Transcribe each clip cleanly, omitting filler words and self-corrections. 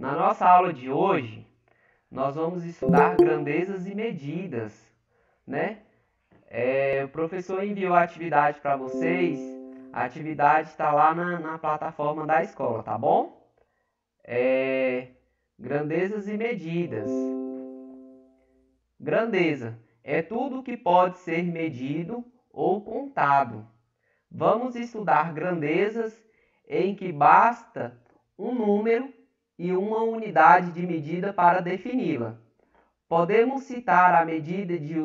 Na nossa aula de hoje, nós vamos estudar grandezas e medidas, né? O professor enviou a atividade para vocês. A atividade está lá na plataforma da escola, tá bom? Grandezas e medidas. Grandeza é tudo que pode ser medido ou contado. Vamos estudar grandezas em que basta um número e uma unidade de medida para defini-la. Podemos citar a medida de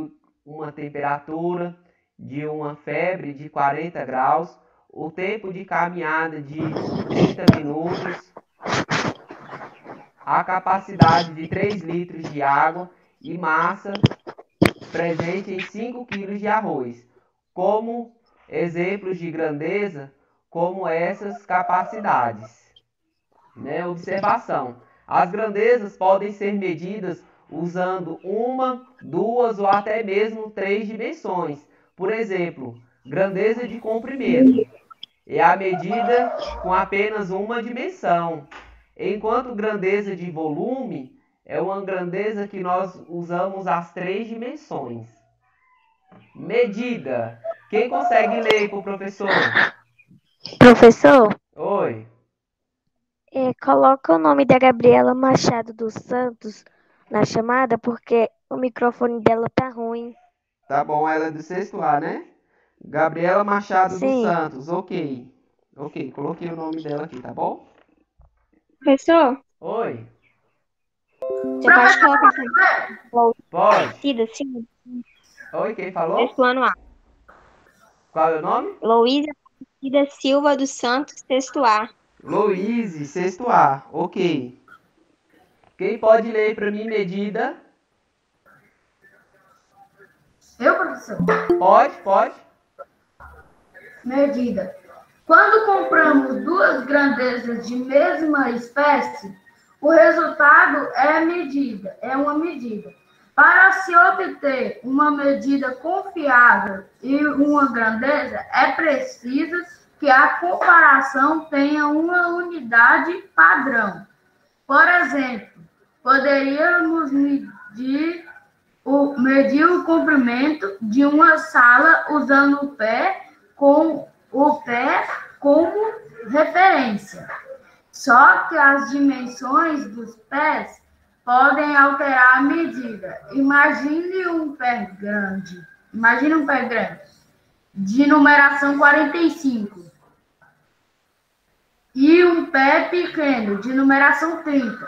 uma temperatura, de uma febre de 40 graus, o tempo de caminhada de 30 minutos, a capacidade de 3 litros de água e massa presente em 5 quilos de arroz. Como exemplos de grandeza, como essas capacidades. Observação. As grandezas podem ser medidas usando uma, duas ou até mesmo 3 dimensões. Por exemplo, grandeza de comprimento é a medida com apenas uma dimensão, enquanto grandeza de volume é uma grandeza que nós usamos as 3 dimensões. Medida. Quem consegue ler para o professor? Professor, Oi. coloca o nome da Gabriela Machado dos Santos na chamada, porque o microfone dela tá ruim. Tá bom, ela é do sexto A, né? Gabriela Machado dos Sim. Santos, ok. Ok, coloquei o nome dela aqui, tá bom? Professor, Oi, você pode colocar pode. Luísa Silva, Oi, quem falou? sexto ano A. Qual é o nome? Luísa Silva dos Santos, sexto A. Louise, sexto A, ok. Quem pode ler para mim medida? Eu, professor? Pode. Medida. Quando compramos duas grandezas de mesma espécie, o resultado é uma medida. Para se obter uma medida confiável e uma grandeza, é preciso que a comparação tenha uma unidade padrão. Por exemplo, poderíamos medir o comprimento de uma sala usando o pé como referência. Só que as dimensões dos pés podem alterar a medida. Imagine um pé grande de numeração 45 e um pé pequeno de numeração 30.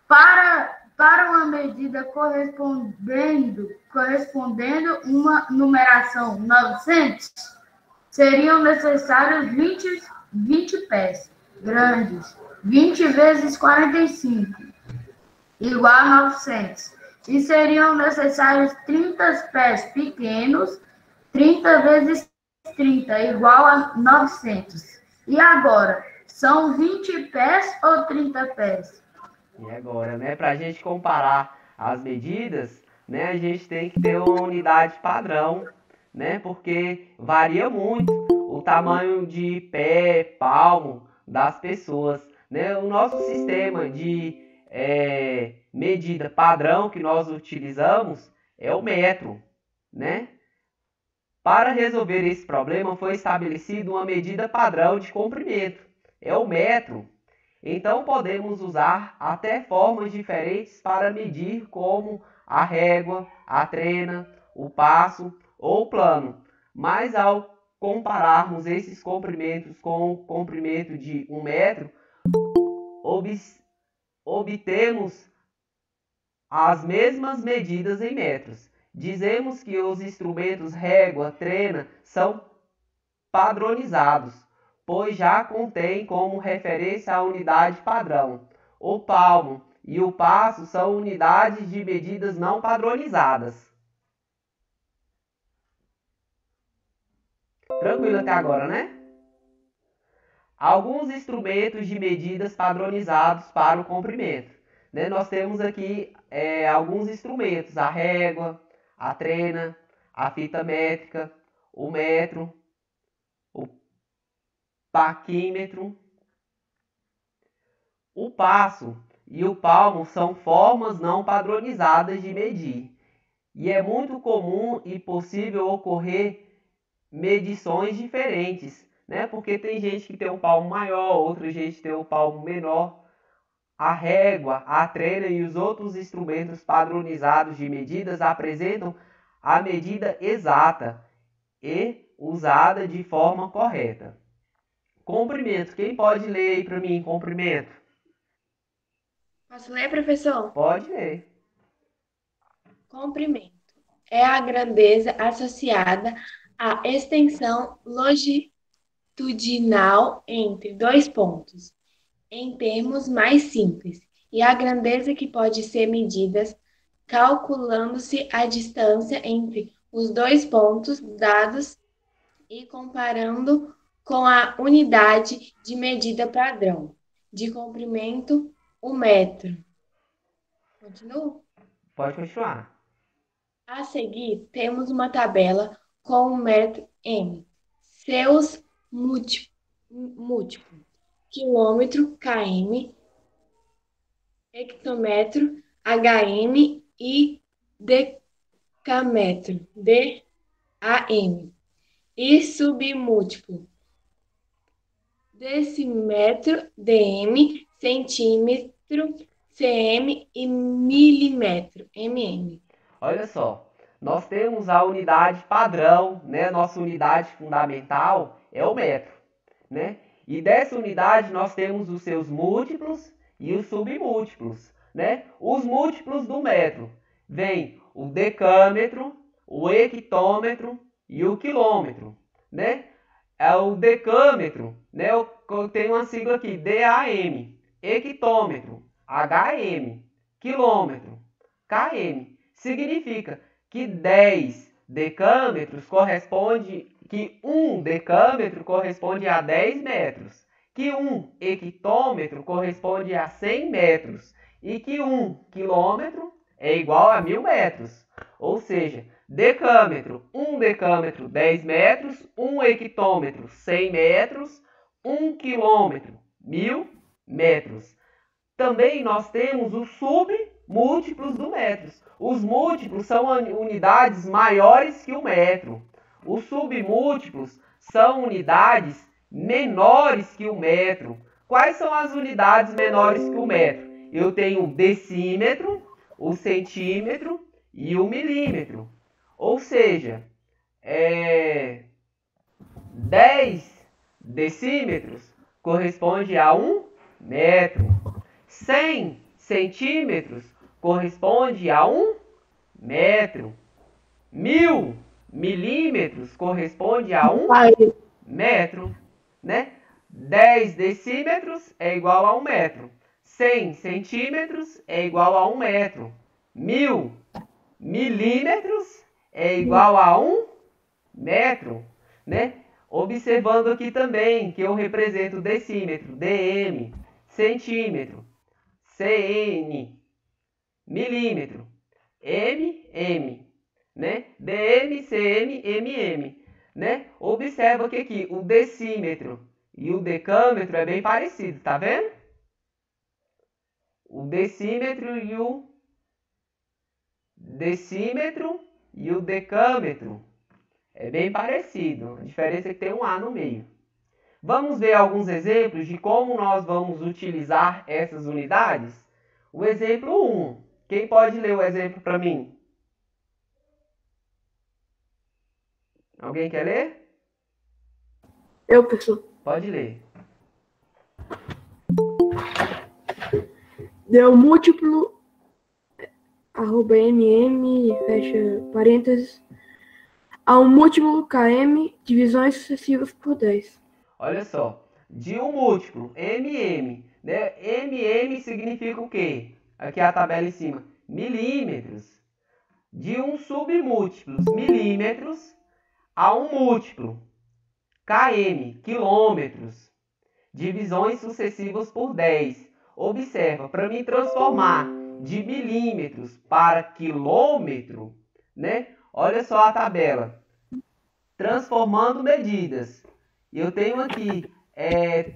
Para uma medida correspondendo uma numeração 900, seriam necessários 20 pés grandes. 20 vezes 45, igual a 900. E seriam necessários 30 pés pequenos. 30 vezes 30, igual a 900. E agora, são 20 pés ou 30 pés? E agora, para a gente comparar as medidas, a gente tem que ter uma unidade padrão, porque varia muito o tamanho de pé, palmo das pessoas. O nosso sistema de medida padrão que nós utilizamos é o metro. Para resolver esse problema, foi estabelecida uma medida padrão de comprimento. É o metro. Então, podemos usar até formas diferentes para medir, como a régua, a trena, o passo ou o plano. Mas, ao compararmos esses comprimentos com o comprimento de 1 metro, obtemos as mesmas medidas em metros. Dizemos que os instrumentos régua, trena são padronizados, pois já contém como referência a unidade padrão. O palmo e o passo são unidades de medidas não padronizadas. Tranquilo até agora, né? Alguns instrumentos de medidas padronizados para o comprimento. Nós temos aqui alguns instrumentos: a régua, a trena, a fita métrica, o metro, o paquímetro. O passo e o palmo são formas não padronizadas de medir. E é muito comum e possível ocorrer medições diferentes, né? Porque tem gente que tem um palmo maior, outra gente tem um palmo menor. A régua, a trena e os outros instrumentos padronizados de medidas apresentam a medida exata e usada de forma correta. Comprimento. Quem pode ler aí para mim, comprimento? Posso ler, professor? Pode ler. Comprimento é a grandeza associada à extensão longitudinal entre dois pontos, em termos mais simples, e a grandeza que pode ser medida calculando-se a distância entre os dois pontos dados e comparando com a unidade de medida padrão de comprimento, o metro. Continuo? Pode continuar. A seguir, temos uma tabela com o metro M, seus múltiplos, quilômetro, km, hectômetro, hm e decâmetro, DAM, e submúltiplo, decímetro, dm, centímetro, cm e milímetro, mm. Olha só, nós temos a unidade padrão, né? Nossa unidade fundamental é o metro, né? E dessa unidade nós temos os seus múltiplos e os submúltiplos, né? Os múltiplos do metro vem o decâmetro, o hectômetro e o quilômetro, né? É o decâmetro, né? Eu tenho uma sigla aqui, DAM, hectômetro, HM, quilômetro, KM. Significa que 10 decâmetros corresponde, que 1 decâmetro corresponde a 10 metros, que 1 hectômetro corresponde a 100 metros e que 1 quilômetro é igual a 1000 metros. Ou seja, decâmetro, 1 decâmetro 10 metros, 1 hectômetro 100 metros, 1 quilômetro 1000 metros. Também nós temos os submúltiplos do metro. Os múltiplos são unidades maiores que o metro. Os submúltiplos são unidades menores que o metro. Quais são as unidades menores que o metro? Eu tenho o decímetro, o centímetro e o milímetro. Ou seja, 10 decímetros corresponde a 1 metro. 100 centímetros corresponde a 1 metro. 1000 milímetros corresponde a 1 metro, né? 10 decímetros é igual a 1 metro. 100 centímetros é igual a 1 metro. 1000 milímetros é igual a 1 metro, né? Observando aqui também que eu represento decímetro, dm, centímetro, cn, milímetro, mm, né? dm, cm, mm, né? Observa que aqui o decímetro e o decâmetro é bem parecido, tá vendo? O decímetro e o decâmetro é bem parecido. A diferença é que tem um A no meio. Vamos ver alguns exemplos de como nós vamos utilizar essas unidades? O exemplo 1. Quem pode ler o exemplo para mim? Alguém quer ler? Eu, professor. Pode ler. Deu múltiplo, mm, fecha parênteses, ao múltiplo km, divisões sucessivas por 10. Olha só, de um múltiplo, mm, né? mm significa o quê? Aqui é a tabela em cima, milímetros. De um submúltiplo, milímetros, a um múltiplo, km, quilômetros. Divisões sucessivas por 10. Observa, para mim transformar de milímetros para quilômetro, né? Olha só a tabela. Transformando medidas. Eu tenho aqui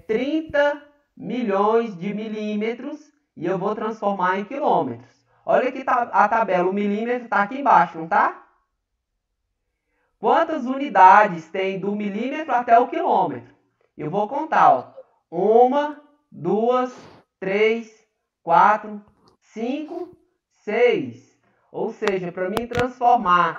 30 milhões de milímetros e eu vou transformar em quilômetros. Olha que a tabela, o milímetro está aqui embaixo, não está? Quantas unidades tem do milímetro até o quilômetro? Eu vou contar, ó. 1, 2, 3, 4, 5, 6. Ou seja, para mim transformar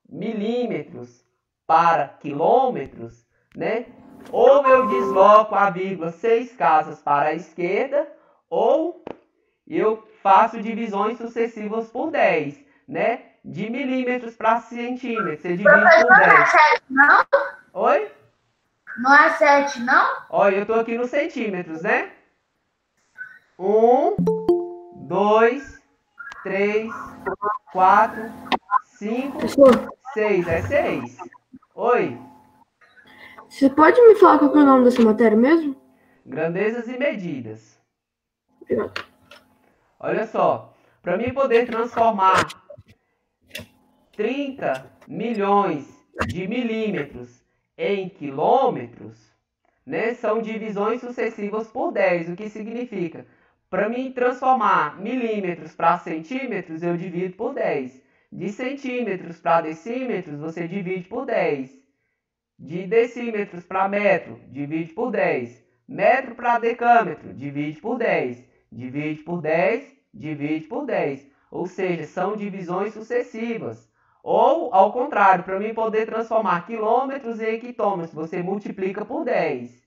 milímetros para quilômetros, né? Ou eu desloco a vírgula 6 casas para a esquerda, ou eu faço divisões sucessivas por 10, né? De milímetros para centímetros. Você divide por 10. Não é 7, não? Oi? Não é 7, não? Olha, eu estou aqui nos centímetros, né? 1, 2, 3, 4, 5, Professor, 6. É 6. Oi? você pode me falar qual que é o nome dessa matéria mesmo? Grandezas e medidas. Obrigado. Olha só. Para mim poder transformar 30 milhões de milímetros em quilômetros, né, são divisões sucessivas por 10. O que significa? Para mim transformar milímetros para centímetros, eu divido por 10. De centímetros para decímetros, você divide por 10. De decímetros para metro, divide por 10. Metro para decâmetro, divide por 10. Divide por 10, divide por 10. Ou seja, são divisões sucessivas. Ou, ao contrário, para mim poder transformar quilômetros em hectômetros, você multiplica por 10.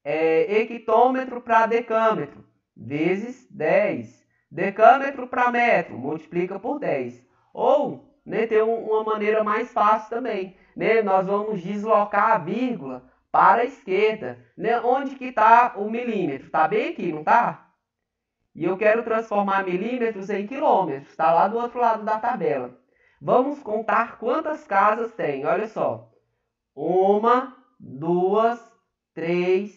Hectômetro para decâmetro, vezes 10. Decâmetro para metro, multiplica por 10. Ou, né, tem uma maneira mais fácil também. Né? Nós vamos deslocar a vírgula para a esquerda. Né? Onde que está o milímetro? Está bem aqui, não está? E eu quero transformar milímetros em quilômetros. Está lá do outro lado da tabela. Vamos contar quantas casas tem. Olha só. 1, 2, 3,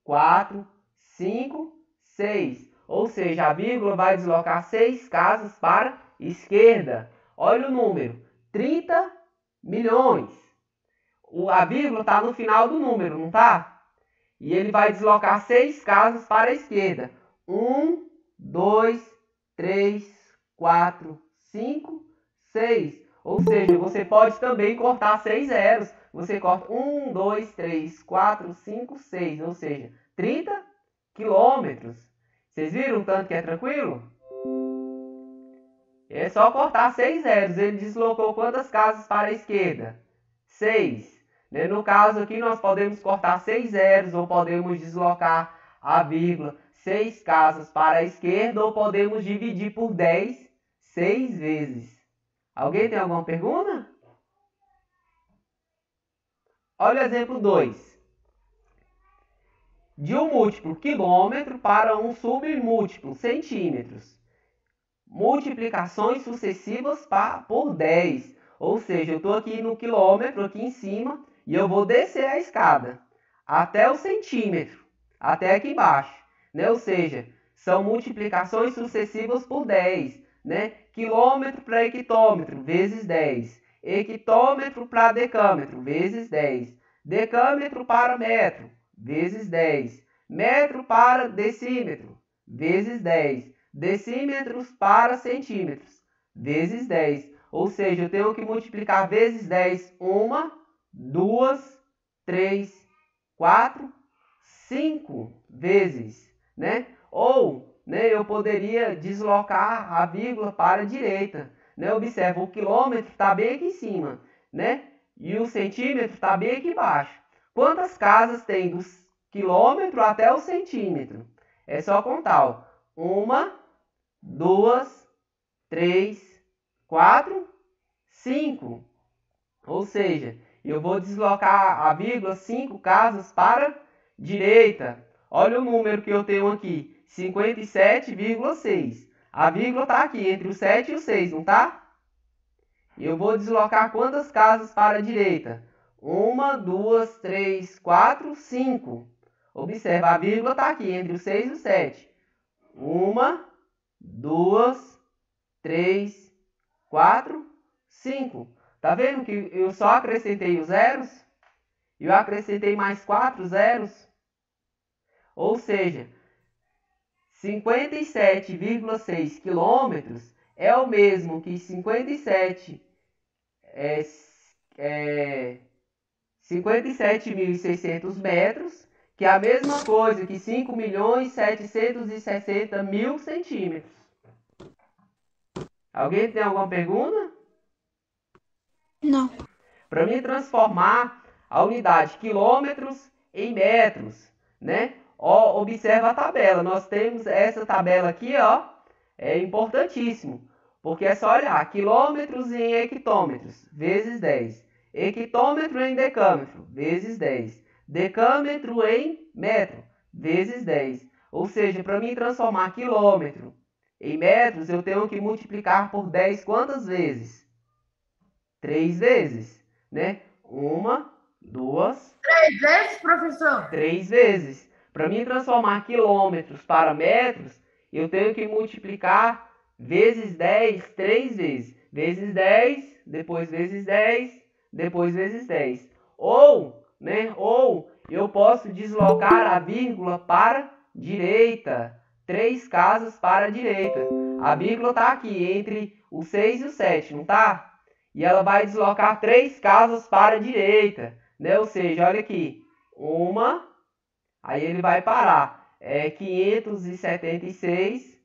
4, 5, 6. Ou seja, a vírgula vai deslocar 6 casas para a esquerda. Olha o número. 30 milhões. A vírgula está no final do número, não está? E ele vai deslocar 6 casas para a esquerda. 1, 2, 3, 4, 5, 6. Ou seja, você pode também cortar 6 zeros. Você corta 1, 2, 3, 4, 5, 6. Ou seja, 30 quilômetros. Vocês viram o tanto que é tranquilo? É só cortar 6 zeros. Ele deslocou quantas casas para a esquerda? 6. No caso aqui, nós podemos cortar 6 zeros ou podemos deslocar a vírgula 6 casas para a esquerda ou podemos dividir por 10 6 vezes. Alguém tem alguma pergunta? Olha o exemplo 2. De um múltiplo quilômetro para um submúltiplo centímetros. Multiplicações sucessivas por 10. Ou seja, eu estou aqui no quilômetro, aqui em cima, e eu vou descer a escada até o centímetro, até aqui embaixo. Né? Ou seja, são multiplicações sucessivas por 10. Né? Quilômetro para hectômetro, vezes 10. Hectômetro para decâmetro, vezes 10. Decâmetro para metro, vezes 10. Metro para decímetro, vezes 10. Decímetros para centímetros, vezes 10. Ou seja, eu tenho que multiplicar vezes 10. 1, 2, 3, 4, 5 vezes. Né? Ou, né, eu poderia deslocar a vírgula para a direita. Né? Observa, o quilômetro está bem aqui em cima. Né? E o centímetro está bem aqui embaixo. Quantas casas tem do quilômetro até o centímetro? É só contar. 1, 2, 3, 4, 5. Ou seja, eu vou deslocar a vírgula 5 casas para a direita. Olha o número que eu tenho aqui, 57,6. A vírgula está aqui, entre o 7 e o 6, não está? Eu vou deslocar quantas casas para a direita? 1, 2, 3, 4, 5. Observa, a vírgula está aqui, entre o 6 e o 7. 1, 2, 3, 4, 5. Tá vendo que eu só acrescentei os zeros? Eu acrescentei mais 4 zeros. Ou seja, 57,6 quilômetros é o mesmo que 57.600 metros, que é a mesma coisa que 5.760.000 centímetros. Alguém tem alguma pergunta? Não. Para mim transformar a unidade quilômetros em metros, né? Ó, observa a tabela. Nós temos essa tabela aqui, ó, é importantíssimo, porque é só olhar quilômetros em hectômetros vezes 10, hectômetro em decâmetro vezes 10, decâmetro em metro vezes 10. Ou seja, para mim transformar quilômetro em metros, eu tenho que multiplicar por 10 quantas vezes? 3 vezes, né? 1, 2, 3 vezes, professor? 3 vezes. Para mim transformar quilômetros para metros, eu tenho que multiplicar vezes 10 3 vezes. Vezes 10, depois vezes 10, depois vezes 10. Ou eu posso deslocar a vírgula para a direita. 3 casas para a direita. A vírgula está aqui entre o 6 e o 7, não está? E ela vai deslocar 3 casas para a direita, né? Ou seja, olha aqui, aí ele vai parar, 576,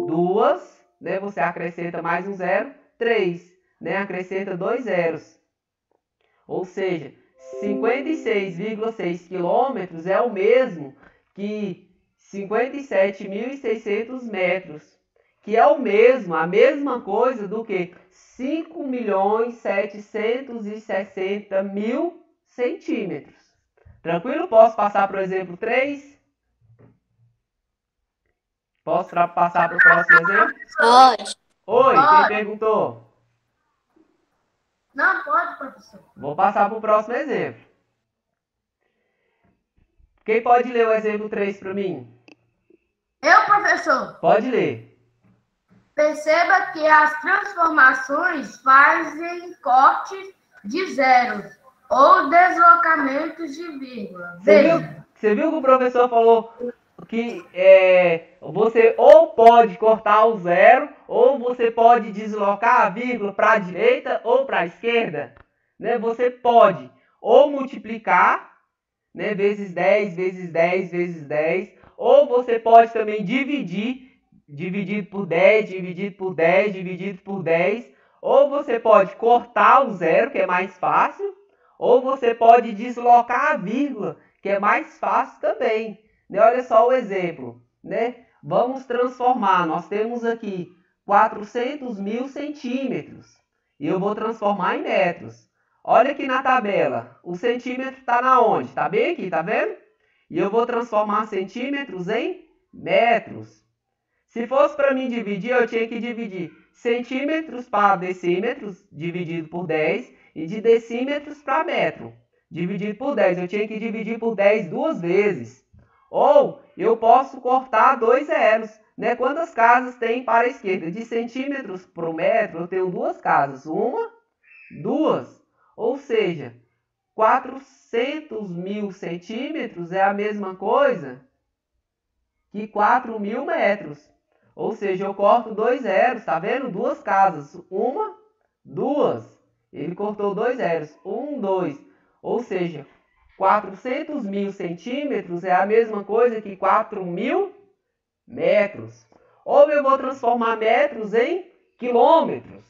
2, né? Você acrescenta mais um zero, 3, né? Acrescenta 2 zeros. Ou seja, 56,6 quilômetros é o mesmo que 57.600 metros, que é a mesma coisa do que 5.760.000 centímetros. Tranquilo? Posso passar para o exemplo 3? Posso passar para o próximo exemplo? Pode. Oi, Pode. quem perguntou? Não, pode, professor. Vou passar para o próximo exemplo. Quem pode ler o exemplo 3 para mim? Eu, professor. Pode ler. Perceba que as transformações fazem cortes de zeros ou deslocamentos de vírgula. Você viu que o professor falou que você ou pode cortar o zero, ou você pode deslocar a vírgula para a direita ou para a esquerda? Né? Você pode ou multiplicar, né, vezes 10, vezes 10, vezes 10, ou você pode também dividido por 10, dividido por 10, dividido por 10, ou você pode cortar o zero, que é mais fácil, ou você pode deslocar a vírgula, que é mais fácil também. Né? Olha só o exemplo. Né? Vamos transformar, nós temos aqui 400.000 centímetros, e eu vou transformar em metros. Olha aqui na tabela, o centímetro está na onde? Está bem aqui, tá vendo? E eu vou transformar centímetros em metros. Se fosse para mim dividir, eu tinha que dividir centímetros para decímetros, dividido por 10, e de decímetros para metro, dividido por 10. Eu tinha que dividir por 10 duas vezes. Ou eu posso cortar 2 zeros. Né? Quantas casas tem para a esquerda? De centímetros para o metro, eu tenho 2 casas. 1, 2. Ou seja, 400.000 centímetros é a mesma coisa que 4.000 metros. Ou seja, eu corto 2 zeros, tá vendo? 2 casas. 1, 2. Ele cortou 2 zeros. 1, 2. Ou seja, 400.000 centímetros é a mesma coisa que 4.000 metros. Ou eu vou transformar metros em quilômetros.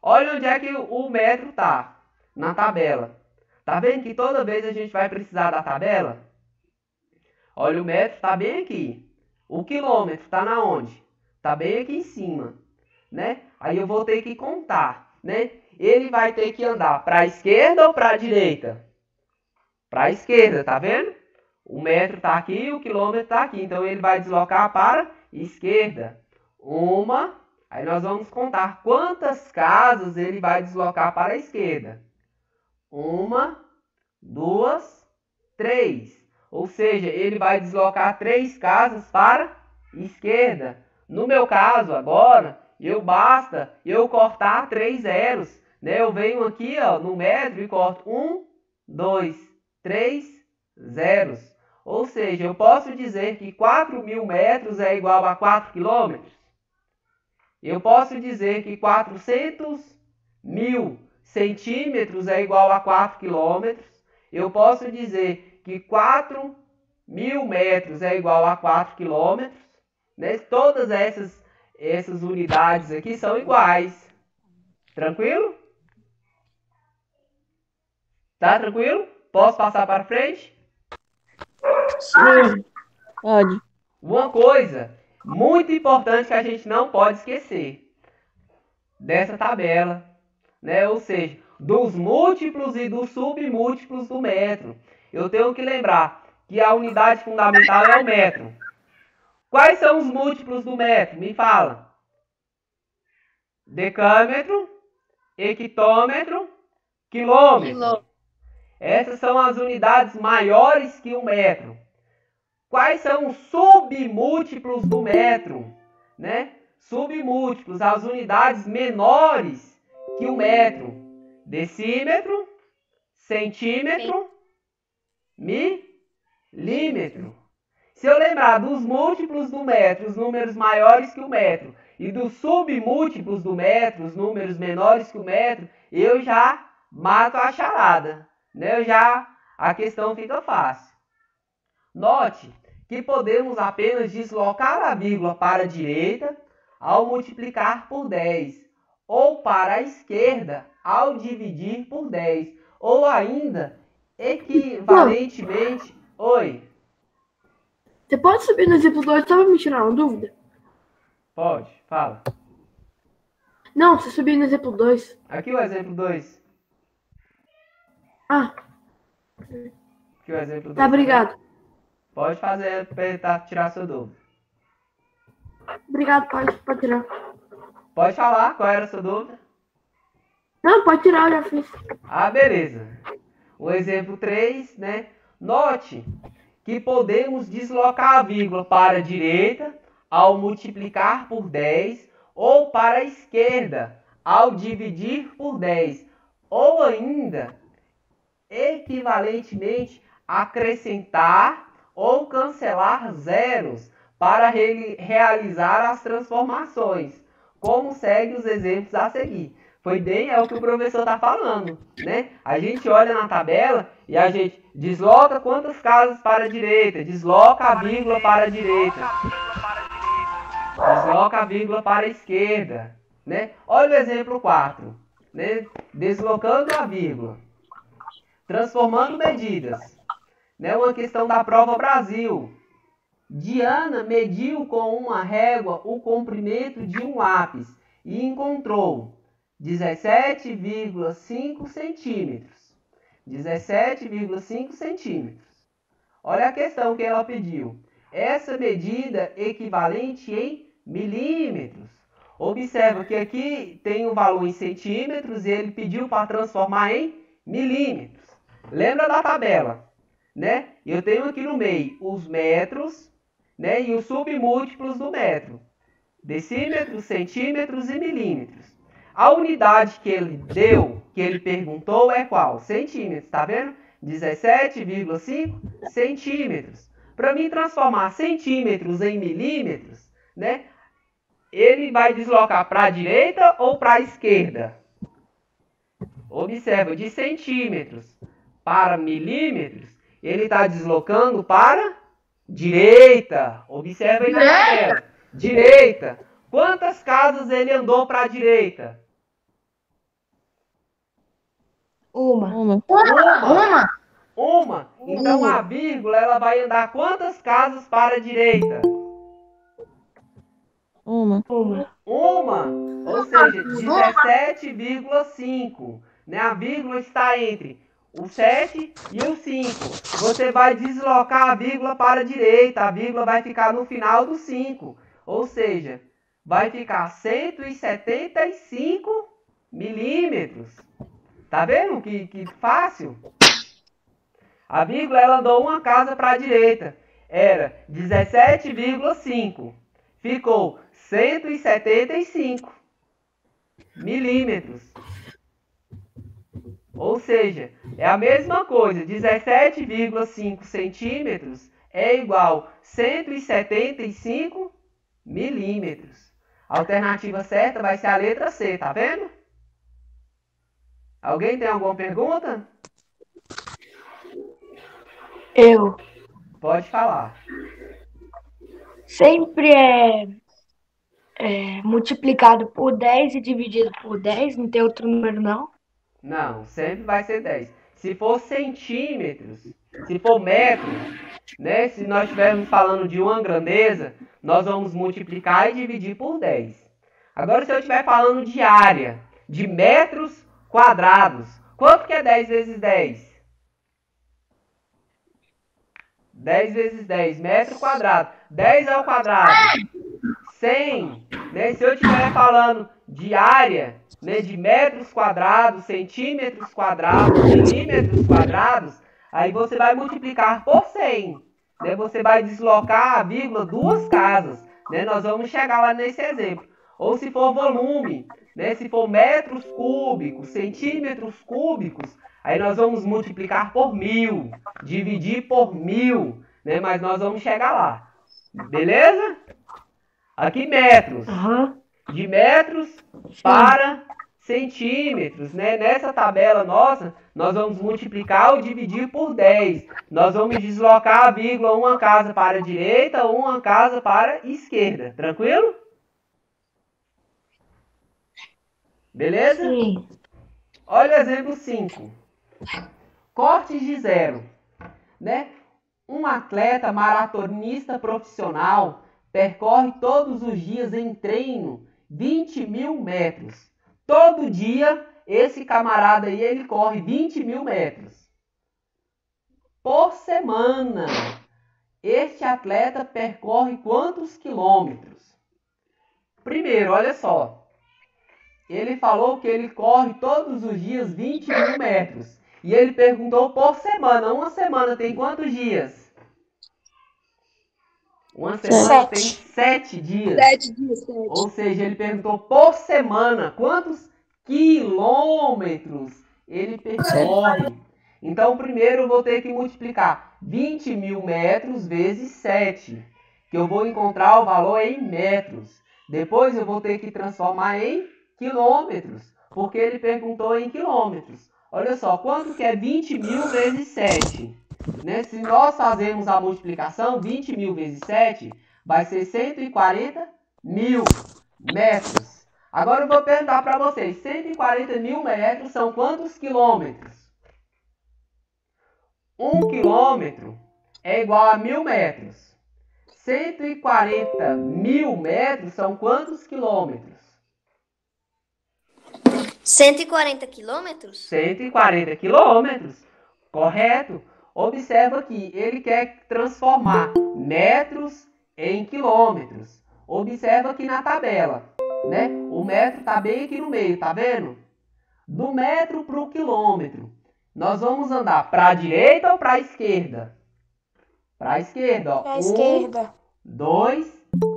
Olha onde é que o metro está na tabela. Tá vendo que toda vez a gente vai precisar da tabela? Olha, o metro está bem aqui. O quilômetro está na onde? Está bem aqui em cima, né? Aí eu vou ter que contar, né? Ele vai ter que andar para a esquerda ou para a direita? Para a esquerda, tá vendo? O metro está aqui e o quilômetro está aqui. Então ele vai deslocar para a esquerda. 1, aí nós vamos contar quantas casas ele vai deslocar para a esquerda. 1, 2, 3. Ou seja, ele vai deslocar 3 casas para a esquerda. No meu caso, agora, basta eu cortar 3 zeros. Né? Eu venho aqui, ó, no metro e corto 1, 2, 3 zeros. Ou seja, eu posso dizer que 4.000 metros é igual a 4 quilômetros? Eu posso dizer que 400.000 centímetros é igual a 4 quilômetros? Eu posso dizer que 4.000 metros é igual a 4 quilômetros? Né? Todas essas unidades aqui são iguais. Tranquilo? Tá tranquilo? Posso passar para frente? Sim, pode. Uma coisa muito importante que a gente não pode esquecer dessa tabela, né? Ou seja, dos múltiplos e dos submúltiplos do metro. Eu tenho que lembrar que a unidade fundamental é o metro. Quais são os múltiplos do metro? Me fala. Decâmetro, hectômetro, quilômetro. Essas são as unidades maiores que o metro. Quais são os submúltiplos do metro? Né? Submúltiplos, as unidades menores que o metro. Decímetro, centímetro, milímetro. Se eu lembrar dos múltiplos do metro, os números maiores que o metro, e dos submúltiplos do metro, os números menores que o metro, eu já mato a charada. Né? A questão fica fácil. Note que podemos apenas deslocar a vírgula para a direita ao multiplicar por 10, ou para a esquerda ao dividir por 10, ou ainda equivalentemente... Oi? Você pode subir no exemplo 2 só para me tirar uma dúvida? Pode, fala. Não, você subir no exemplo 2. Aqui o exemplo 2. Ah. Aqui o exemplo 2. Tá, obrigado. Pode fazer para tirar sua dúvida. Obrigado, pode tirar. Pode falar, qual era a sua dúvida? Não, pode tirar, eu já fiz. Ah, beleza. O exemplo 3, né? Note que podemos deslocar a vírgula para a direita ao multiplicar por 10, ou para a esquerda ao dividir por 10, ou ainda, equivalentemente, acrescentar ou cancelar zeros para realizar as transformações, como segue os exemplos a seguir. Foi bem o que o professor está falando, né? A gente olha na tabela e a gente desloca quantas casas para a direita, desloca a vírgula para a direita, desloca a vírgula para a esquerda, né? Olha o exemplo 4, né? Deslocando a vírgula, transformando medidas, né? Uma questão da prova Brasil. Diana mediu com uma régua o comprimento de um lápis e encontrou 17,5 centímetros. 17,5 centímetros. Olha a questão que ela pediu. Essa medida equivalente em milímetros. Observa que aqui tem um valor em centímetros e ele pediu para transformar em milímetros. Lembra da tabela, né? Eu tenho aqui no meio os metros, né, e os submúltiplos do metro. Decímetros, centímetros e milímetros. A unidade que ele deu, que ele perguntou, é qual? Centímetros, tá vendo? 17,5 centímetros. Para mim transformar centímetros em milímetros, né, ele vai deslocar para a direita ou para a esquerda? Observa, de centímetros para milímetros, ele está deslocando para direita. Observa aí na tela. Direita. Quantas casas ele andou para a direita? Uma. Então a vírgula ela vai andar quantas casas para a direita? Uma. Ou seja, 17,5. Né? A vírgula está entre o 7 e o 5. Você vai deslocar a vírgula para a direita. A vírgula vai ficar no final do 5. Ou seja, vai ficar 175 milímetros. Tá vendo que fácil? A vírgula ela andou uma casa para a direita. Era 17,5. Ficou 175 milímetros. Ou seja, é a mesma coisa, 17,5 centímetros é igual a 175 milímetros. A alternativa certa vai ser a letra C, tá vendo? Alguém tem alguma pergunta? Eu. Pode falar. Sempre é multiplicado por 10 e dividido por 10, não tem outro número, não? Não, sempre vai ser 10. Se for centímetros, se for metros, né? Se nós estivermos falando de uma grandeza, nós vamos multiplicar e dividir por 10. Agora, se eu estiver falando de área, de metros quadrados, quanto que é 10 vezes 10? 10 vezes 10, metro quadrado. 10 ao quadrado, 100. Né? Se eu estiver falando de área, né, de metros quadrados, centímetros quadrados, milímetros quadrados, aí você vai multiplicar por 100. Né? Você vai deslocar a vírgula duas casas. Né? Nós vamos chegar lá nesse exemplo. Ou se for volume, né? Se for metros cúbicos, centímetros cúbicos, aí nós vamos multiplicar por 1000, dividir por 1000, né? Mas nós vamos chegar lá. Beleza? Aqui metros. De metros para centímetros, né? Nessa tabela nossa, nós vamos multiplicar ou dividir por 10. Nós vamos deslocar a vírgula uma casa para a direita, uma casa para a esquerda. Tranquilo? Beleza? Sim. Olha o exemplo 5. Cortes de zero. Né? Um atleta maratonista profissional percorre todos os dias em treino 20.000 metros. Todo dia, esse camarada aí, ele corre 20.000 metros. Por semana, este atleta percorre quantos quilômetros? Primeiro, olha só. Ele falou que ele corre todos os dias 20.000 metros. E ele perguntou por semana. Uma semana tem quantos dias? Uma semana tem 7 dias. 7 dias, 7. Ou seja, ele perguntou por semana quantos quilômetros ele percorre. Então, primeiro eu vou ter que multiplicar 20.000 metros vezes 7, que eu vou encontrar o valor em metros. Depois eu vou ter que transformar em quilômetros, porque ele perguntou em quilômetros. Olha só, quanto que é 20.000 vezes 7? Né? Se nós fazermos a multiplicação, 20.000 vezes 7 vai ser 140.000 metros. Agora eu vou perguntar para vocês, 140.000 metros são quantos quilômetros? 1 quilômetro é igual a 1.000 metros. 140.000 metros são quantos quilômetros? 140 quilômetros? 140 quilômetros, correto? Observa que ele quer transformar metros em quilômetros. Observa aqui na tabela, né? O metro está bem aqui no meio, tá vendo? Do metro para o quilômetro. Nós vamos andar para a direita ou para a esquerda? Para a esquerda, ó. Para a esquerda. 2,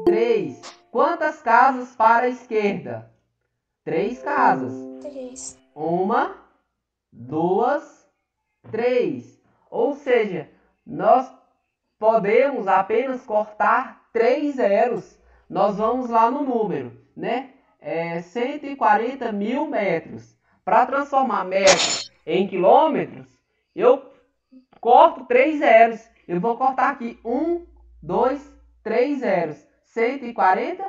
3. Quantas casas para a esquerda? 3 casas. 3. 1, 2, 3. Ou seja, nós podemos apenas cortar 3 zeros. Nós vamos lá no número, né? 140.000 metros. Para transformar metros em quilômetros, eu corto 3 zeros. Eu vou cortar aqui 1, 2, 3 zeros. 140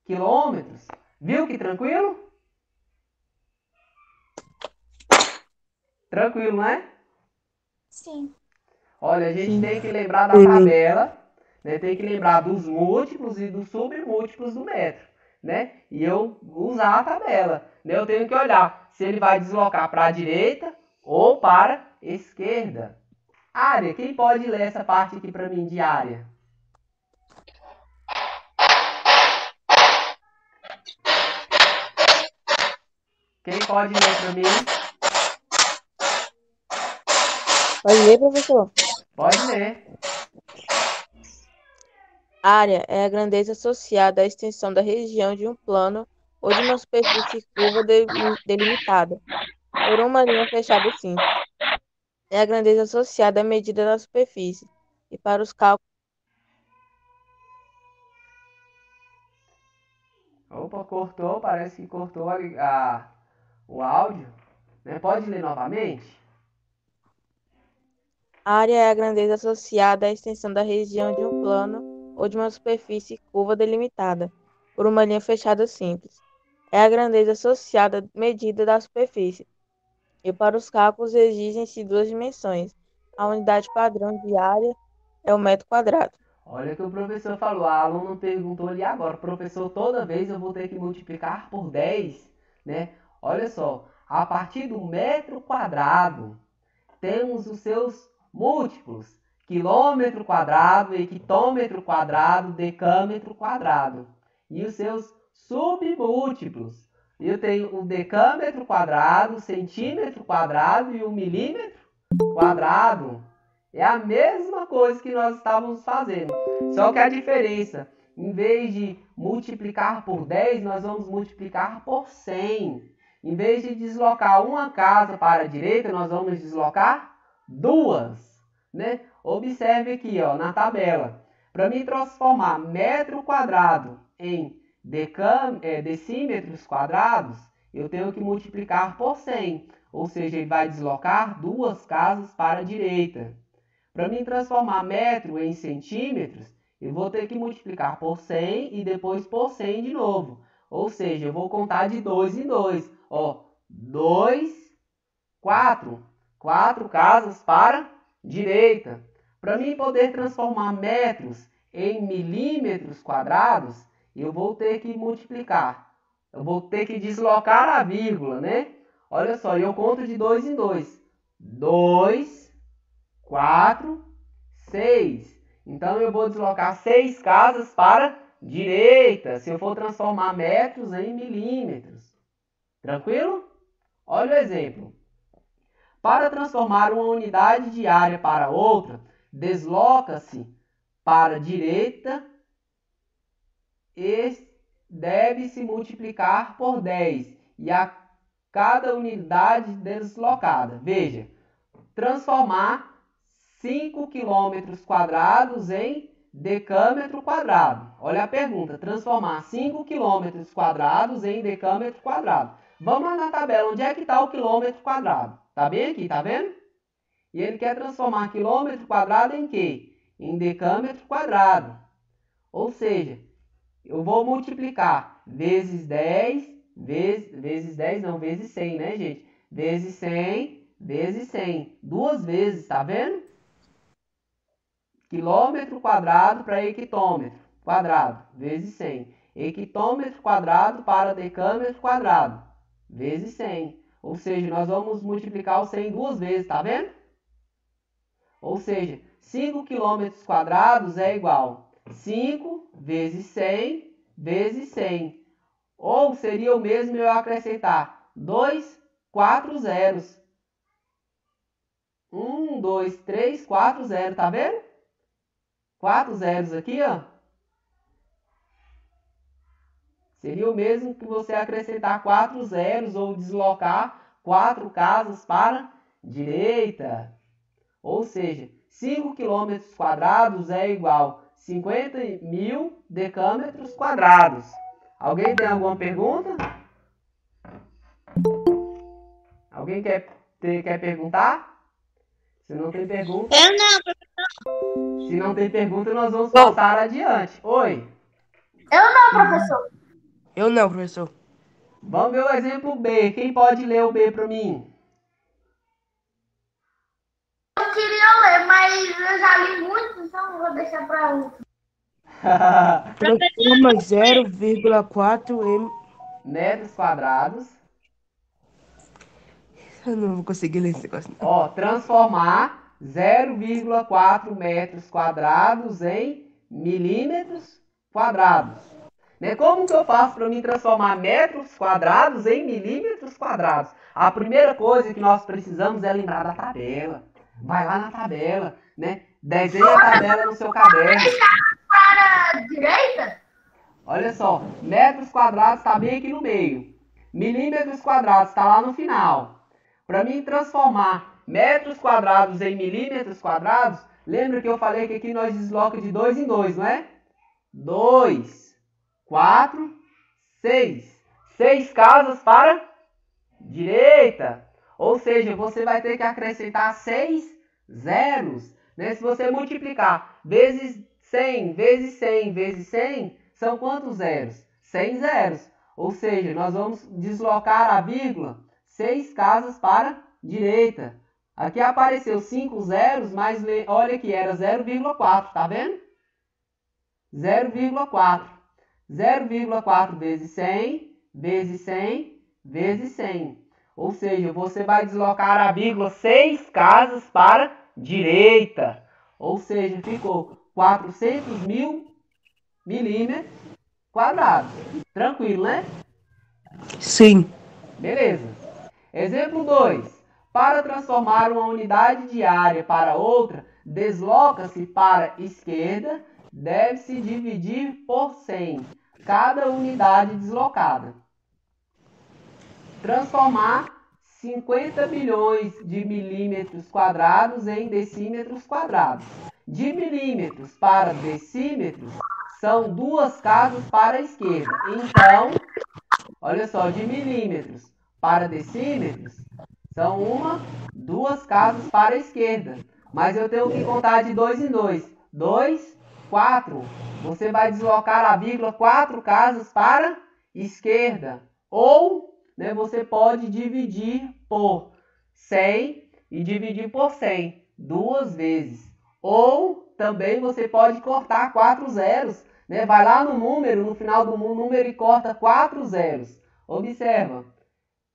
quilômetros. Viu que tranquilo? Tranquilo, né? Sim. Olha, a gente tem que lembrar da tabela, né? Tem que lembrar dos múltiplos e dos submúltiplos do metro, né? E eu usar a tabela, né? Eu tenho que olhar se ele vai deslocar para a direita ou para a esquerda. Área, quem pode ler essa parte aqui para mim de área? Quem pode ler para mim? Pode ler, professor? Pode ler. Área é a grandeza associada à extensão da região de um plano ou de uma superfície curva delimitada, por uma linha fechada simples. É a grandeza associada à medida da superfície. E para os cálculos, Opa, cortou, parece que cortou o áudio. Né? Pode ler novamente? a área é a grandeza associada à extensão da região de um plano ou de uma superfície curva delimitada por uma linha fechada simples. É a grandeza associada à medida da superfície. E para os cálculos exigem-se duas dimensões. A unidade padrão de área é o metro quadrado. Olha o que o professor falou, a aluna perguntou ali agora, professor, toda vez eu vou ter que multiplicar por 10, né? Olha só, a partir do metro quadrado, temos os seus múltiplos, quilômetro quadrado, hectômetro quadrado, decâmetro quadrado, e os seus submúltiplos. Eu tenho o decâmetro quadrado, o centímetro quadrado e o milímetro quadrado. É a mesma coisa que nós estávamos fazendo. Só que a diferença, em vez de multiplicar por 10, nós vamos multiplicar por 100. Em vez de deslocar uma casa para a direita, nós vamos deslocar duas. Né? Observe aqui ó, na tabela. Para mim transformar metro quadrado em decímetros quadrados, eu tenho que multiplicar por 100. Ou seja, ele vai deslocar duas casas para a direita. Para mim transformar metro em centímetros, eu vou ter que multiplicar por 100 e depois por 100 de novo. Ou seja, eu vou contar de 2 em 2. Ó, 2, 4. 4 casas para a direita. Para mim poder transformar metros em milímetros quadrados, eu vou ter que multiplicar. Eu vou ter que deslocar a vírgula, né? Olha só, eu conto de 2 em 2. 2, 4, 6. Então, eu vou deslocar 6 casas para a direita, se eu for transformar metros em milímetros. Tranquilo? Olha o exemplo. Para transformar uma unidade de área para outra, desloca-se para a direita e deve-se multiplicar por 10. E a cada unidade deslocada. Veja, transformar 5 km quadrados em decâmetro quadrado. Olha a pergunta, transformar 5 km quadrados em decâmetro quadrado. Vamos lá na tabela, onde é que está o quilômetro quadrado? Está bem aqui, tá vendo? E ele quer transformar quilômetro quadrado em quê? Em decâmetro quadrado. Ou seja, eu vou multiplicar vezes 10, vezes 100, né, gente? Vezes 100, vezes 100. Duas vezes, tá vendo? Quilômetro quadrado para hectômetro quadrado, vezes 100. Hectômetro quadrado para decâmetro quadrado, vezes 100. Ou seja, nós vamos multiplicar o 100 duas vezes, tá vendo? Ou seja, 5 km quadrados é igual 5 vezes 100 vezes 100. Ou seria o mesmo eu acrescentar 4 zeros. 1, 2, 3, 4 zeros, tá vendo? 4 zeros aqui, ó. Seria o mesmo que você acrescentar 4 zeros ou deslocar 4 casas para a direita. Ou seja, 5 km quadrados é igual a 50.000 decâmetros quadrados. Alguém tem alguma pergunta? Alguém quer perguntar? Se não tem pergunta... Eu não, professor. Se não tem pergunta, nós vamos passar adiante. Oi. Eu não, professor. Eu não, professor. Vamos ver o exemplo B. Quem pode ler o B para mim? Eu queria ler, mas eu já li muito, então vou deixar para outro. Transforma 0,4 m. Metros quadrados. Eu não vou conseguir ler esse negócio. Ó, transformar 0,4 metros quadrados em milímetros quadrados. Né? Como que eu faço para mim transformar metros quadrados em milímetros quadrados? A primeira coisa que nós precisamos é lembrar da tabela. Vai lá na tabela, né? Desenha a tabela no seu caderno. Para a direita? Olha só, metros quadrados está bem aqui no meio. Milímetros quadrados está lá no final. Para mim transformar metros quadrados em milímetros quadrados, lembra que eu falei que aqui nós desloca de 2 em 2, não é? 2, 4, 6. 6 casas para direita. Ou seja, você vai ter que acrescentar 6 zeros. Né? Se você multiplicar vezes 100, vezes 100, vezes 100, são quantos zeros? 100 zeros. Ou seja, nós vamos deslocar a vírgula 6 casas para direita. Aqui apareceu 5 zeros, mas olha que era 0,4, tá vendo? 0,4. 0,4 vezes 100, vezes 100, vezes 100. Ou seja, você vai deslocar a vírgula 6 casas para direita. Ou seja, ficou 400 mil milímetros quadrados. Tranquilo, né? Sim. Beleza. Exemplo 2. Para transformar uma unidade de área para outra, desloca-se para a esquerda, deve-se dividir por 100 cada unidade deslocada. Transformar 50 bilhões de milímetros quadrados em decímetros quadrados. De milímetros para decímetros são 2 casas para a esquerda. Então, olha só, de milímetros para decímetros são 2 casas para a esquerda. Mas eu tenho que contar de 2 em 2. 2, 4. Você vai deslocar a vírgula 4 casas para a esquerda. Ou, né, você pode dividir por 100 e dividir por 100 2 vezes. Ou também você pode cortar 4 zeros. Né? Vai lá no número, no final do número e corta 4 zeros. Observa.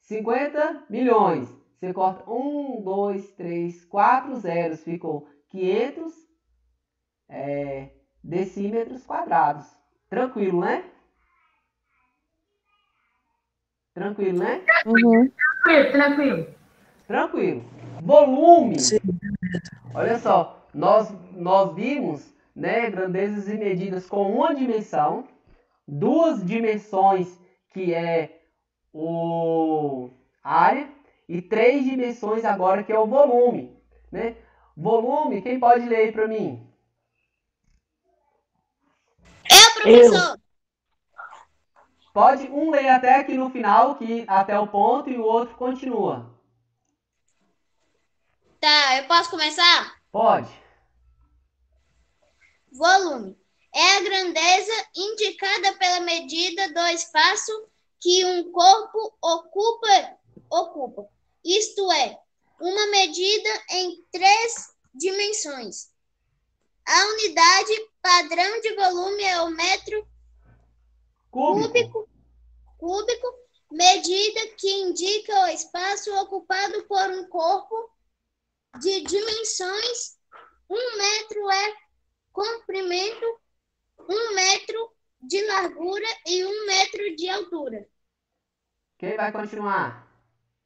50 milhões. Você corta 1, 2, 3, 4 zeros. Ficou 500 decímetros quadrados. Tranquilo, né? Tranquilo, né? Uhum. Tranquilo. Tranquilo. Volume. Sim. Olha só, nós vimos, né, grandezas e medidas com uma dimensão, 2 dimensões, que é o área, e 3 dimensões agora, que é o volume. Né? Volume, quem pode ler aí para mim? Professor. Pode um ler até aqui no final, que até o ponto, e o outro continua. Tá, eu posso começar? Pode. Volume é a grandeza indicada pela medida do espaço que um corpo ocupa. Isto é, uma medida em 3 dimensões. A unidade padrão de volume é o metro cúbico, medida que indica o espaço ocupado por um corpo de dimensões. 1 metro é comprimento, 1 metro de largura e 1 metro de altura. Quem vai continuar?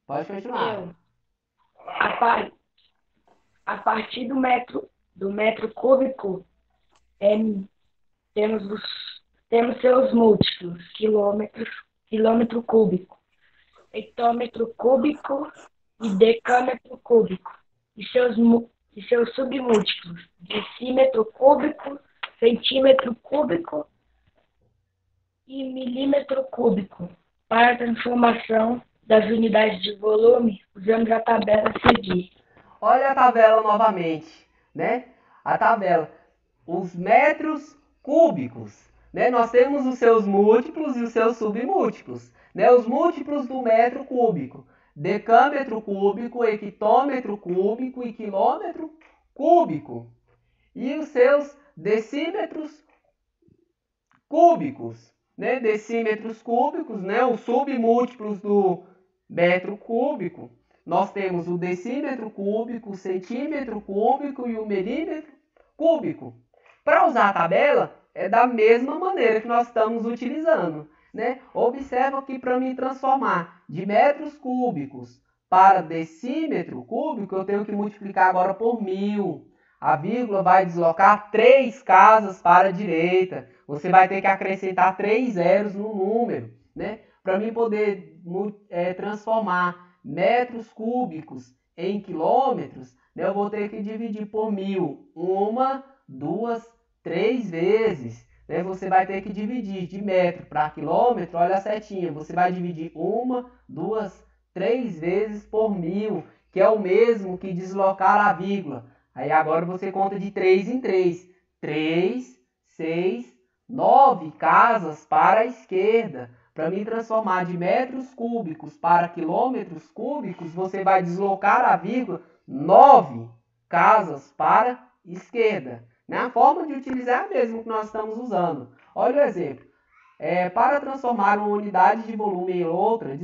Pode continuar. Eu. A partir do metro cúbico, temos seus múltiplos: quilômetro cúbico, hectômetro cúbico e decâmetro cúbico, e seus submúltiplos: decímetro cúbico, centímetro cúbico e milímetro cúbico. Para a transformação das unidades de volume, usamos a tabela a seguir. Olha a tabela novamente, né? A tabela. Os metros cúbicos, né? Nós temos os seus múltiplos e os seus submúltiplos, né? Os múltiplos do metro cúbico: decâmetro cúbico, hectômetro cúbico e quilômetro cúbico. E os seus decímetros cúbicos, né? Decímetros cúbicos, né? Os submúltiplos do metro cúbico. Nós temos o decímetro cúbico, o centímetro cúbico e o milímetro cúbico. Para usar a tabela, é da mesma maneira que nós estamos utilizando. Né? Observa que para me transformar de metros cúbicos para decímetro cúbico, eu tenho que multiplicar agora por 1000. A vírgula vai deslocar 3 casas para a direita. Você vai ter que acrescentar 3 zeros no número. Né? Para mim poder transformar metros cúbicos em quilômetros, né, eu vou ter que dividir por 1000 uma, 2, 3 vezes. Né? Você vai ter que dividir de metro para quilômetro, olha a setinha, você vai dividir 1, 2, 3 vezes por 1000, que é o mesmo que deslocar a vírgula. Aí agora você conta de 3 em 3. 3, 6, 9 casas para a esquerda. Para me transformar de metros cúbicos para quilômetros cúbicos, você vai deslocar a vírgula 9 casas para a esquerda. Né? A forma de utilizar é a mesma que nós estamos usando. Olha o exemplo. Para transformar uma unidade de volume em outra,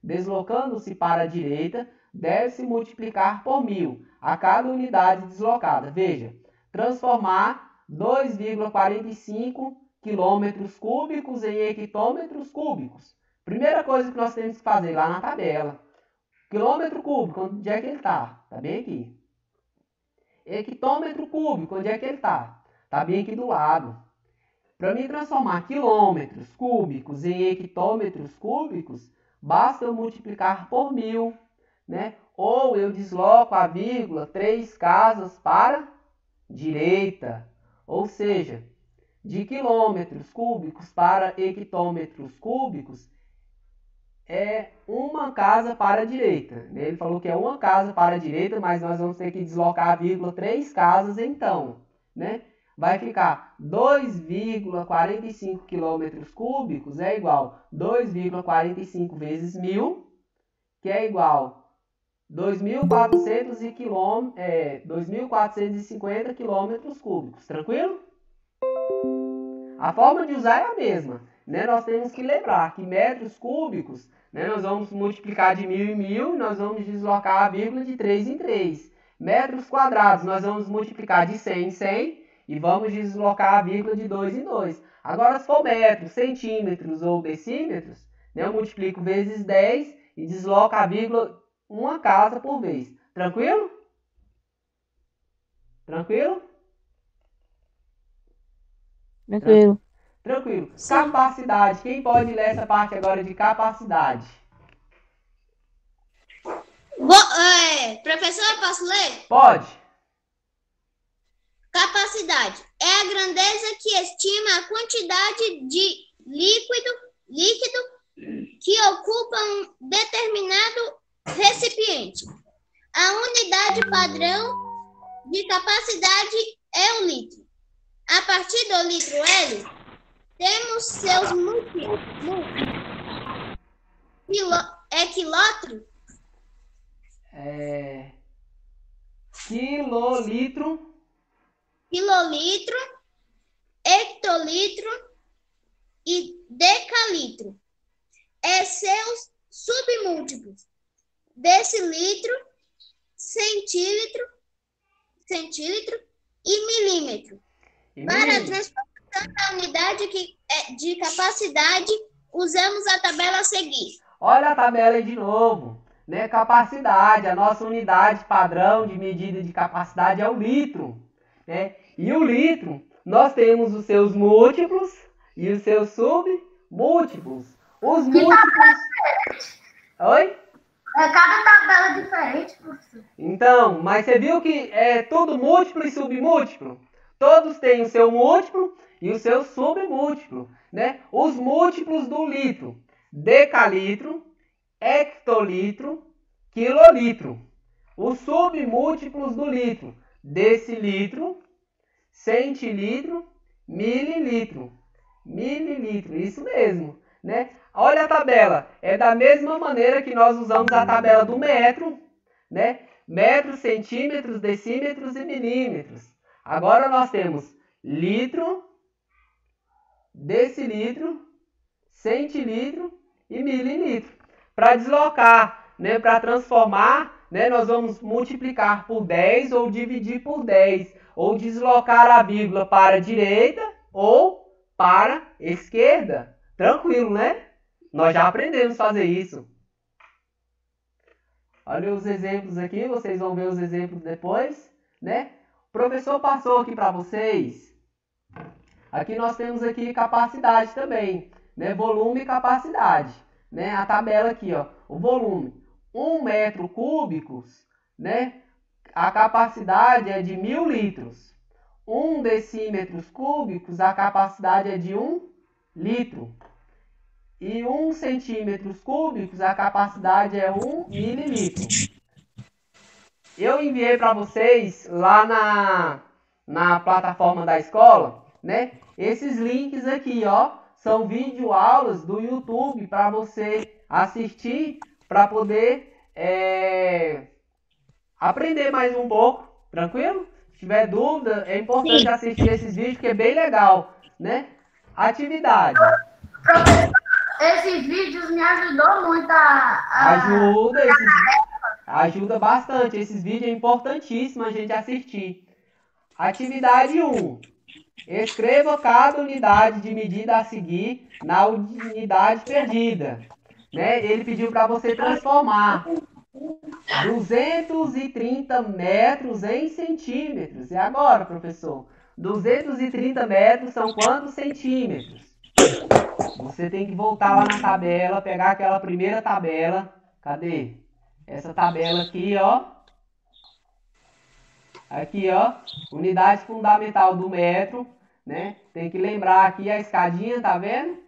deslocando-se para a direita, deve-se multiplicar por 1000 a cada unidade deslocada. Veja, transformar 2,45 quilômetros cúbicos em hectômetros cúbicos. Primeira coisa que nós temos que fazer lá na tabela. Quilômetro cúbico, onde é que ele está? Está bem aqui. Hectômetro cúbico, onde é que ele está? Está bem aqui do lado. Para mim transformar quilômetros cúbicos em hectômetros cúbicos, basta eu multiplicar por 1000. Né? Ou eu desloco a vírgula 3 casas para a direita. Ou seja, de quilômetros cúbicos para hectômetros cúbicos é uma casa para a direita. Ele falou que é uma casa para a direita, mas nós vamos ter que deslocar a vírgula 3 casas então. Né? Vai ficar 2,45 quilômetros cúbicos é igual 2,45 vezes 1000, que é igual 2.450 quilômetros cúbicos. Tranquilo? A forma de usar é a mesma. Né? Nós temos que lembrar que metros cúbicos, né, nós vamos multiplicar de 1000 em 1000 e nós vamos deslocar a vírgula de 3 em 3. Metros quadrados, nós vamos multiplicar de 100 em 100 e vamos deslocar a vírgula de 2 em 2. Agora, se for metros, centímetros ou decímetros, né, eu multiplico vezes 10 e desloco a vírgula uma casa por vez. Tranquilo? Tranquilo. Tranquilo. Capacidade. Quem pode ler essa parte agora de capacidade? Professor, posso ler? Pode. Capacidade é a grandeza que estima a quantidade de líquido que ocupa um determinado recipiente. A unidade padrão de capacidade é o litro. A partir do litro L, temos seus múltiplos. Quilômetro? Quilolitro, hectolitro e decalitro. Seus submúltiplos. Decilitro, centílitro e milímetro. Para a transformação da unidade de capacidade, usamos a tabela a seguir. Olha a tabela aí de novo. Né? Capacidade, a nossa unidade padrão de medida de capacidade é o litro. Né? E o litro, nós temos os seus múltiplos e os seus submúltiplos. Os múltiplos... Oi? Cada tabela é diferente, professor. Então, mas você viu que é tudo múltiplo e submúltiplo? Todos têm o seu múltiplo e o seu submúltiplo. Né? Os múltiplos do litro: decalitro, hectolitro, quilolitro. Os submúltiplos do litro: decilitro, centilitro, mililitro. Mililitro, isso mesmo. Né? Olha a tabela. É da mesma maneira que nós usamos a tabela do metro. Né? Metros, centímetros, decímetros e milímetros. Agora nós temos litro, decilitro, centilitro e mililitro. Para deslocar, né, para transformar, né, nós vamos multiplicar por 10 ou dividir por 10. Ou deslocar a vírgula para a direita ou para a esquerda. Tranquilo, né? Nós já aprendemos a fazer isso. Olha os exemplos aqui, vocês vão ver os exemplos depois, né? O professor passou aqui para vocês. Aqui nós temos aqui capacidade também, né? Volume e capacidade, né? A tabela aqui, ó. o volume. 1 metro cúbico, né? A capacidade é de 1.000 litros. 1 decímetros cúbicos, a capacidade é de 1 litro. E 1 centímetros cúbicos, a capacidade é 1 mililitro. Eu enviei para vocês lá na plataforma da escola, né? Esses links aqui, ó, são videoaulas do YouTube para você assistir, para poder aprender mais um pouco, tranquilo? Se tiver dúvida, é importante assistir esses vídeos, que é bem legal, né? Atividade. Esses vídeos me ajudou muito Ajuda bastante. Esses vídeos é importantíssimo a gente assistir. Atividade 1. Escreva cada unidade de medida a seguir na unidade perdida. Né? Ele pediu para você transformar 230 metros em centímetros. E agora, professor? 230 metros são quantos centímetros? Você tem que voltar lá na tabela, pegar aquela primeira tabela. Cadê? Essa tabela aqui, ó. Aqui, ó. Unidade fundamental do metro, né? Tem que lembrar aqui a escadinha, tá vendo?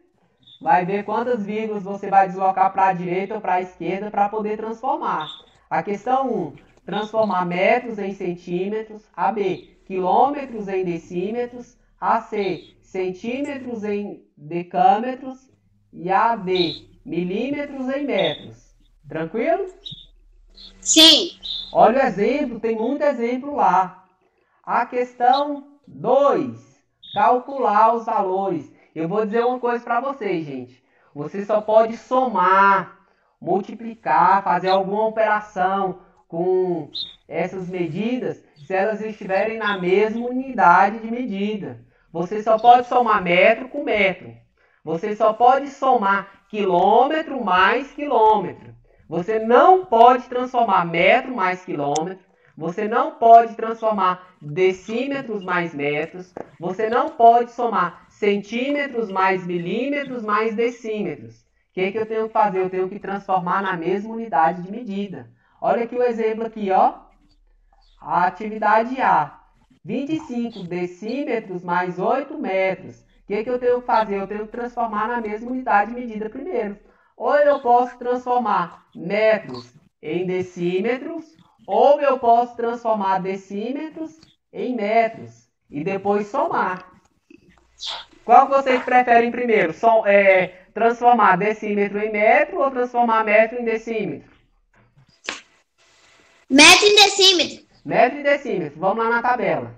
Vai ver quantas vírgulas você vai deslocar para a direita ou para a esquerda para poder transformar. A questão 1. Transformar metros em centímetros. A B. Quilômetros em decímetros. A C. Centímetros em decâmetros. E a D. Milímetros em metros. Tranquilo? Sim. Olha o exemplo, tem muito exemplo lá. A questão 2. Calcular os valores. Eu vou dizer uma coisa para vocês, gente. Você só pode somar, multiplicar, fazer alguma operação com essas medidas se elas estiverem na mesma unidade de medida. Você só pode somar metro com metro. Você só pode somar quilômetro mais quilômetro. Você não pode transformar metro mais quilômetro. Você não pode transformar decímetros mais metros. Você não pode somar centímetros mais milímetros mais decímetros. O que eu tenho que fazer? Eu tenho que transformar na mesma unidade de medida. Olha aqui o exemplo aqui, ó. A atividade A. 25 decímetros mais 8 metros. O que eu tenho que fazer? Eu tenho que transformar na mesma unidade de medida primeiro. Ou eu posso transformar metros em decímetros, ou eu posso transformar decímetros em metros e depois somar. Qual que vocês preferem primeiro? Transformar decímetro em metro ou transformar metro em decímetro? Metro em decímetro. Metro em decímetro. Vamos lá na tabela.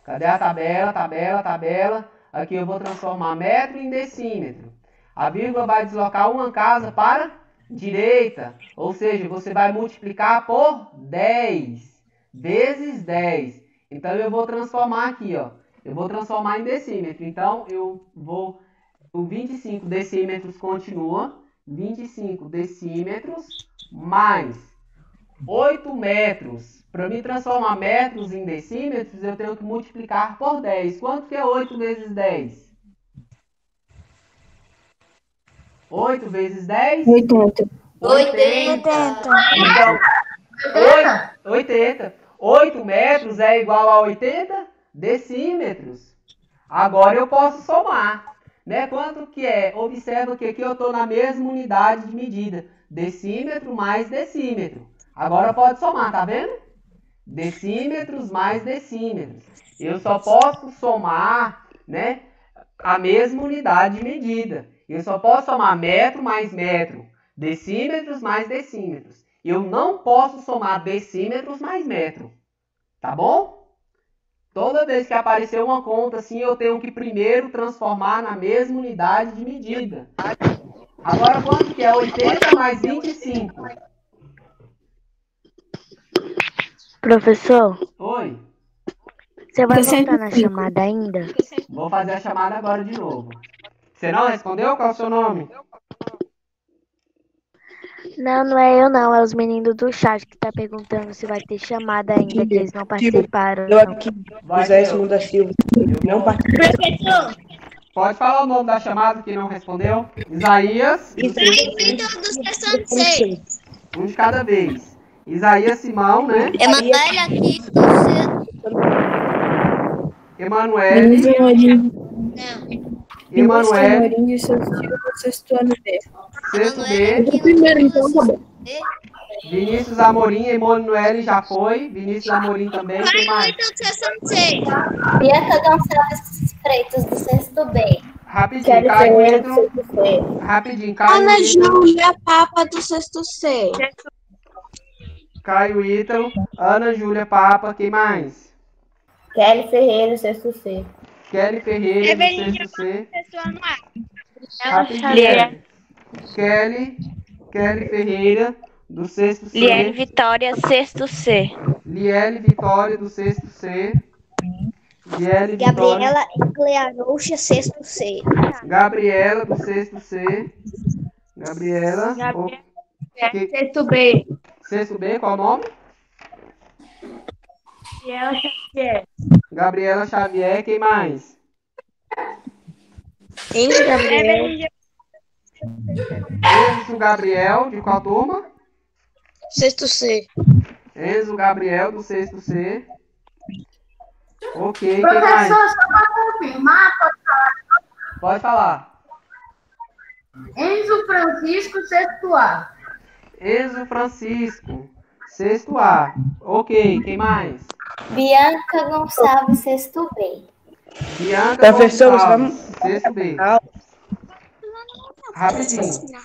Cadê a tabela? Tabela. Aqui eu vou transformar metro em decímetro. A vírgula vai deslocar uma casa para direita. Ou seja, você vai multiplicar por 10 vezes 10. Então eu vou transformar aqui, ó. Eu vou transformar em decímetro. Então o 25 decímetros continua. 25 decímetros mais 8 metros. Para me transformar metros em decímetros, eu tenho que multiplicar por 10. Quanto que é 8 vezes 10? 8 vezes 10? 80. 80. Então, 80. 8 metros é igual a 80 decímetros. Agora eu posso somar. Né? Quanto que é? Observa que aqui eu estou na mesma unidade de medida. Decímetro mais decímetro. Agora pode somar, tá vendo? Decímetros mais decímetros. Eu só posso somar, né, a mesma unidade de medida. Eu só posso somar metro mais metro. Decímetros mais decímetros. Eu não posso somar decímetros mais metro. Tá bom? Toda vez que aparecer uma conta assim, eu tenho que primeiro transformar na mesma unidade de medida. Agora, quanto que é 80 mais 25? Professor, Oi. você vai voltar na chamada ainda? Vou fazer a chamada agora de novo. Você não respondeu? Qual é o seu nome? Não, não é eu não, é os meninos do chat que tá perguntando se vai ter chamada ainda, que eles não participaram. Eu aqui, José Simão da Silva, não participei. Professor, Pode falar o nome da chamada que não respondeu? Isaías. Do sexto C. Vitor do sexto C. Um de cada vez. Isaías Simão, né? Emanuele aqui do Emanuele. Vinícius Amorim. Não. Emanuele. de seu tio do sexto ano B. Sexto Emanuele B. aqui Primeiro, então, tá bom. Vinícius Amorim. Emanuele já foi. Vinícius Amorim também. Quem Caio mais? Vitor do sexto C. Bianca Gonçalves Freitas, do sexto B. Rapidinho, Caio Ítalo. Rapidinho, Caio Ítalo. Júlia Papa, do sexto C. Caio Ítalo. Ana Júlia Papa. Quem mais? Kelly Ferreira, do sexto C. Kelly Ferreira, do sexto C. Rapidinho. Kelly Ferreira, do sexto C. Liane Vitória, sexto C. Liele Vitória, do sexto C. Liele Vitória. Gabriela Clearouxa, sexto C. Gabriela, do sexto C. Gabriela. Sexto B. Sexto B, qual o nome? Gabriela Xavier. Gabriela Xavier, quem mais? Ingrid Gabriel. Enzo Gabriel, de qual turma? Sexto C. Enzo Gabriel, do sexto C. Ok, quem mais? Professor, só para confirmar, Pode falar. Enzo Francisco, sexto A. Enzo Francisco, sexto A. Ok, quem mais? Bianca Gonçalves, sexto B. Bianca Professor, Gonçalves, sexto B. Rapidinho.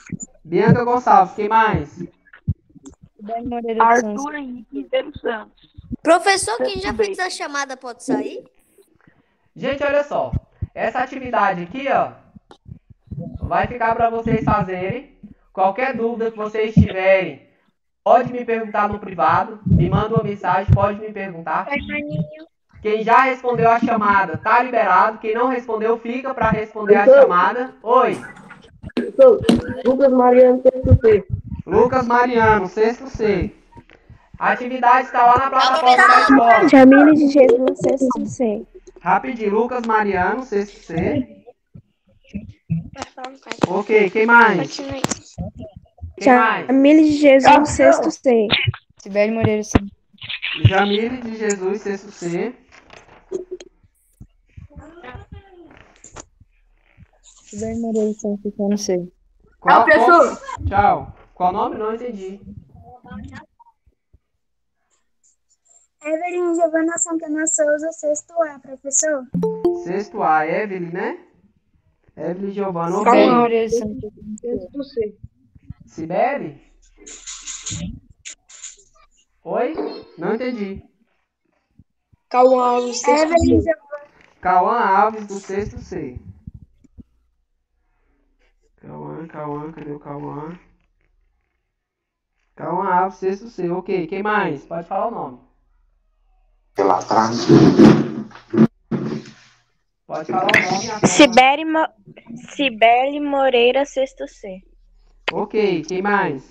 Bianca Gonçalves, quem mais? Arthur Henrique dos Santos. Professor, quem já fez a chamada pode sair? Gente, olha só. Essa atividade aqui, ó, vai ficar para vocês fazerem. Qualquer dúvida que vocês tiverem, pode me perguntar no privado. Me manda uma mensagem, pode me perguntar. Quem já respondeu a chamada, tá liberado. Quem não respondeu, fica para responder a chamada. Oi. Lucas Mariano, sexto C. Lucas Mariano, sexto C. A atividade está lá na plataforma da escola. Jamile de Jesus, sexto C. Rapidinho, Lucas Mariano, sexto C. Ok, quem mais? Quem mais? Jamile de Jesus, sexto C. Sibeli Moreira Santos. Jamile de Jesus, sexto C. Sibeli Moreira Santos, eu não sei. Qual, professor. Tchau. Qual o nome? Não entendi. Evelyn Giovana Santana Souza, sexto A, professor. Sexto A, Evelyn, né? Evelyn Giovana. Sibeli Ok. Moreira Santos. Sexto C. Sibeli? Oi? Não entendi. Cauã Alves, sexto C. Cauã Alves, do sexto C. Cauã, cadê o Cauã? Cauã Alves, sexto C. Ok, quem mais? Pode falar o nome. Lá atrás. Pode falar o nome. Cibele Moreira, sexto C. Ok, quem mais?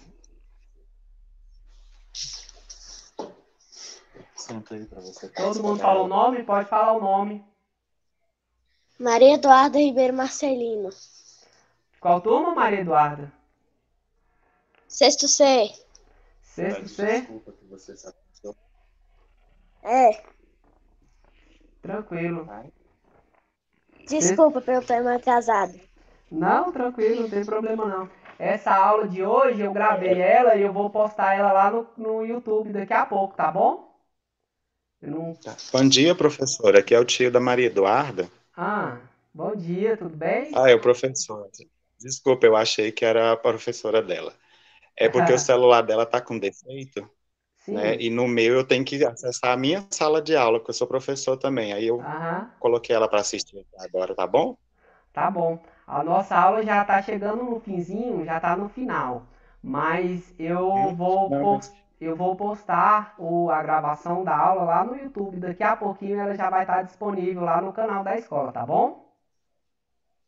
Senta aí pra você. Todo mundo falou o nome? Pode falar o nome. Maria Eduarda Ribeiro Marcelino. Qual turma, Maria Eduarda? Sexto C. Sexto C? Desculpa que você sabe. É. Tranquilo. Desculpa pelo tema atrasado. Não, tranquilo, não tem problema não. Essa aula de hoje eu gravei ela e eu vou postar ela lá no YouTube daqui a pouco, tá bom? Eu não... Bom dia, professora. Aqui é o tio da Maria Eduarda. Ah, bom dia, tudo bem? Ah, é o professor. Desculpa, eu achei que era a professora dela. É porque o celular dela tá com defeito, Sim. né? E no meu eu tenho que acessar a minha sala de aula, porque eu sou professor também. Aí eu coloquei ela para assistir agora, tá bom? Tá bom. A nossa aula já tá chegando no finzinho, já tá no final. Mas eu vou postar a gravação da aula lá no YouTube. Daqui a pouquinho ela já vai estar disponível lá no canal da escola, tá bom?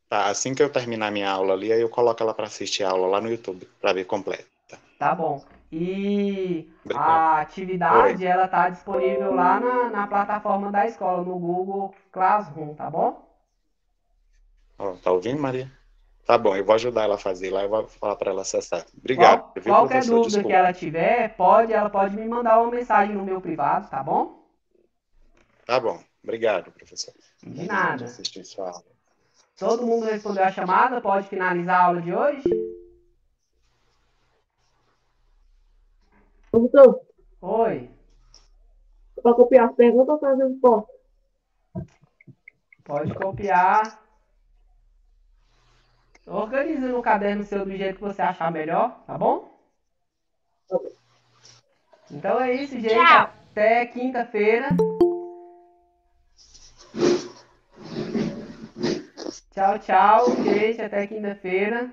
Tá, assim que eu terminar minha aula ali, aí eu coloco ela para assistir a aula lá no YouTube, para ver completa. Tá bom. E Obrigado. a atividade, ela tá disponível lá na plataforma da escola, no Google Classroom, tá bom? Ó, tá ouvindo, Maria? Tá bom, eu vou ajudar ela a fazer lá, eu vou falar para ela acessar. Obrigado. Viu, Qualquer professor? dúvida Desculpa. que ela tiver, ela pode me mandar uma mensagem no meu privado, tá bom? Tá bom. Obrigado, professor. De nada. Assistir sua aula. Todo mundo respondeu a chamada? Pode finalizar a aula de hoje? Professor, Oi. para copiar as perguntas ou fazer um ponto? Pode copiar. Organiza no caderno seu do jeito que você achar melhor, tá bom? Então é isso, gente. Tchau. Até quinta-feira. Tchau, tchau, gente. Até quinta-feira.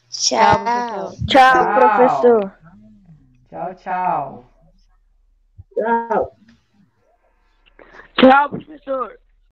Tchau. Tchau, Tchau, professor. Tchau, tchau. Tchau. Tchau, professor.